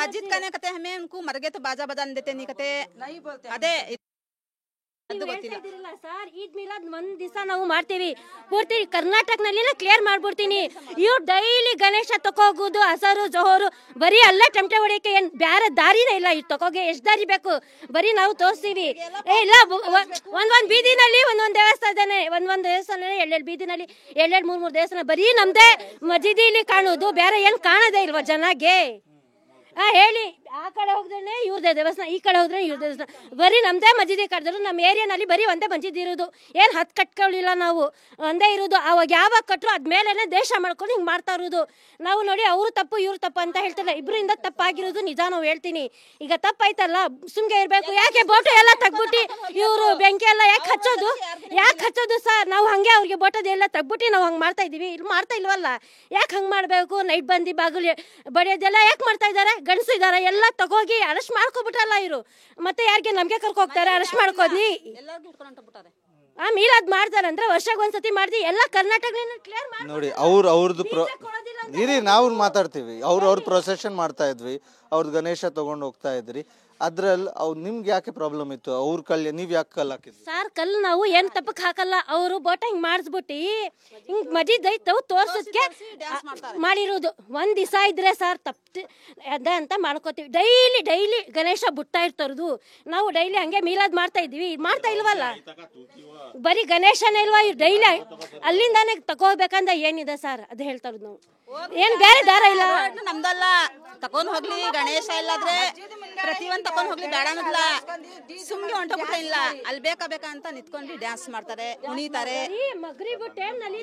मस्जिद का कहते हमें उनको मर गए तो बाजा बजाने देते नहीं कहते नहीं बोलते अದೇ ಸರ್ ಈದ್ ಮಿಲಾದ್ ಒಂದ್ ದಿವಸ ನಾವು ಮಾಡ್ತೀವಿ ಪೂರ್ತಿ ಕರ್ನಾಟಕನಲ್ಲಿ ಕ್ಲಿಯರ್ ಮಾಡ್ಬಿಡ್ತೀನಿ. ಇವ್ರು ಡೈಲಿ ಗಣೇಶ ತಕೋಗುದು ಹಸರು ಜೋಹರು ಬರೀ ಅಲ್ಲೇ ಟಮಟೆ ಹೊಡಿಯಕ್ಕೆ ಏನ್ ಬ್ಯಾರೆ ದಾರಿನೇ ಇಲ್ಲ. ಇವ್ ತಕೋಗೆ ಎಷ್ಟ್ ದಾರಿ ಬೇಕು ಬರೀ ನಾವು ತೋರಿಸ್ತೀವಿ. ಇಲ್ಲ ಒಂದೊಂದ್ ಬೀದಿನಲ್ಲಿ ಒಂದೊಂದ್ ದೇವಸ್ಥಾನ ಒಂದೊಂದ್ ದೇವಸ್ಥಾನ ಎರಡೆರಡು ಬೀದಿನಲ್ಲಿ ಎರಡೆರಡು ಮೂರ್ ದೇವಸ್ಥಾನ ಬರೀ ನಮ್ದೇ ಮಜೀದಿಲಿ ಕಾಣುದು, ಬೇರೆ ಏನ್ ಕಾಣೋದೇ ಇಲ್ವಾ ಜನಗೆ? ಹೇಳಿ, ಆ ಕಡೆ ಹೋದ್ರೆ ಇವ್ರದೇ ದೇವಸ್ಥಾನ, ಈ ಕಡೆ ಹೋದ್ರೆ ಇವ್ರದೇ ದೇವಸ್ಥಾನ, ಬರೀ ನಮ್ದೇ ಮಜೀದಿ ಕಟ್ಟಿದ್ರು. ನಮ್ಮ ಏರಿಯಾನಲ್ಲಿ ಬರೀ ಒಂದೇ ಮಜೀದಿ ಇರೋದು, ಏನ್ ಹತ್ ಕಟ್ಕೊಳ್ಳಿಲ್ಲ ನಾವು, ಒಂದೇ ಇರೋದು. ಅವಾಗ ಯಾವಾಗ ಕಟ್ಟರು ಅದ್ಮೇಲೆ ದೇಶ ಮಾಡ್ಕೊಂಡು ಹಿಂಗ್ ಮಾಡ್ತಾ ಇರೋದು ನಾವು. ನೋಡಿ ಅವ್ರು ತಪ್ಪು ಇವ್ರು ತಪ್ಪು ಅಂತ ಹೇಳ್ತಾರೆ, ಇಬ್ಬರಿಂದ ತಪ್ಪಾಗಿರೋದು ನಿಜ ನಾವು ಹೇಳ್ತೀನಿ. ಈಗ ತಪ್ಪಾಯ್ತಲ್ಲ ಸುಮ್ಗೆ ಇರ್ಬೇಕು. ಯಾಕೆ ಬೋಟು ಎಲ್ಲ ತಗ್ಬಿಟ್ಟು ಇವ್ರು ಬೆಂಕಿ ಎಲ್ಲ ಯಾಕೆ ಹಚ್ಚೋದು ಸರ್? ನಾವು ಹಂಗೆ ಅವ್ರಿಗೆ ಬೋಟದ ಎಲ್ಲ ತಗ್ಬಿಟ್ಟು ನಾವು ಹಂಗೆ ಮಾಡ್ತಾ ಇದೀವಿ, ಇಲ್ಲಿ ಮಾಡ್ತಾ ಇಲ್ವಲ್ಲ. ಯಾಕೆ ಹಂಗೆ ಮಾಡಬೇಕು? ನೈಟ್ ಬಂದು ಬಾಗಿಲು ಬಡಿಯೋದೆಲ್ಲ ಯಾಕೆ ಮಾಡ್ತಾ ಇದ್ದಾರೆ? ಗಂಡಸು ಇದ್ದಾರೆ ಎಲ್ಲ ತಗೋಗಿ ಅರೆಸ್ಟ್ ಮಾಡ್ಕೊಬಿಟ್ರಲ್ಲ ಇವರು. ಮತ್ತೆ ಯಾರಿಗೆ ನಮ್ಗೆ ಕರ್ಕೊ ಹೋಗ್ತಾರೆ ಅರೆಸ್ಟ್ ಮಾಡ್ಕೋದಿ? ಮೀಲಾದ್ ಮಾಡ್ತಾರೆ ಅಂದ್ರೆ ವರ್ಷಕ್ಕೆ ಒಂದ್ಸತಿ ಮಾಡ್ತೀವಿ ಎಲ್ಲ ಕರ್ನಾಟಕ ಕ್ಲಿಯರ್ ಮಾಡಿ. ನೋಡಿ ಅವ್ರದ್ದು ಇರಿ ನಾವು ಮಾತಾಡ್ತೀವಿ. ಅವ್ರ ಪ್ರೊಸೆಷನ್ ಮಾಡ್ತಾ ಇದ್ವಿ, ಅವ್ರದ್ದು ಗಣೇಶ ತಗೊಂಡು ಹೋಗ್ತಾ ಇದ್ರಿ. ಅದ್ರಲ್ಲಿ ನಿಮ್ಗೆ ಯಾಕೆ ಪ್ರಾಬ್ಲಮ್ ಇತ್ತು? ಅವ್ರ ಕಲ್ಲು ನೀವ್ ಯಾಕೆ ಕಲ್ಲು ಹಾಕಿದ್ರಿ? ಸರ್ ಕಲ್ಲು ನಾವು ಏನ್ ತಪ್ಪಕ್ ಹಾಕಲ್ಲ, ಅವರು ಬೋಟ ಹಿಂಗ್ ಮಾಡಿಸ್ಬಿಟ್ಟು ಹಿಂಗ್ ಮಜಿದ್ ಐತವು ತೋರ್ಸಕ್ಕೆ ಮಾಡಿರೋದು. ಒಂದ್ ದಿವಸ ಇದ್ರೆ ಸರ್ ತಪ್ಪು ಅದ ಅಂತ ಮಾಡ್ಕೋತೀವಿ. ಡೈಲಿ ಗಣೇಶ ಬಿಡ್ತಾ ಇರ್ತಾರದು. ನಾವು ಡೈಲಿ ಹಂಗೆ ಮೀಲಾದ್ ಮಾಡ್ತಾ ಇದೀವಿ, ಮಾಡ್ತಾ ಇಲ್ವಲ್ಲ. ಬರೀ ಗಣೇಶನೇ ಇಲ್ವಾ ಡೈಲಿ ಅಲ್ಲಿಂದಾನೆ ತಗೋಬೇಕಂದ ಏನಿದೆ ಸರ್ ಅದು ಹೇಳ್ತಾ ಇರೋದು ನಾವು. ಏನ್ ಬೇರೆ ದಾರ ಇಲ್ಲ ನಮ್ದಲ್ಲ. ತಕೊಂಡ್ ಹೋಗ್ಲಿ ಗಣೇಶ ಇಲ್ಲಾದ್ರೆ ಪ್ರತಿಯೊಂದ್ ತಕೊಂಡ್ ಹೋಗ್ಲಿ ಬೇಡ ಅನ್ನೋದಿಲ್ಲ. ಸುಮ್ಗೆ ಹೊಂಟೋಗ್ಬಿಟ್ರೆ ಇಲ್ಲ, ಅಲ್ಲಿ ಬೇಕಾ ಅಂತ ನಿಂತ್ಕೊಂಡು ಡ್ಯಾನ್ಸ್ ಮಾಡ್ತಾರೆ, ಕುಣಿತಾರೆ. ಮಗ್ರಿಬ್ ಟೈಮ್ ನಲ್ಲಿ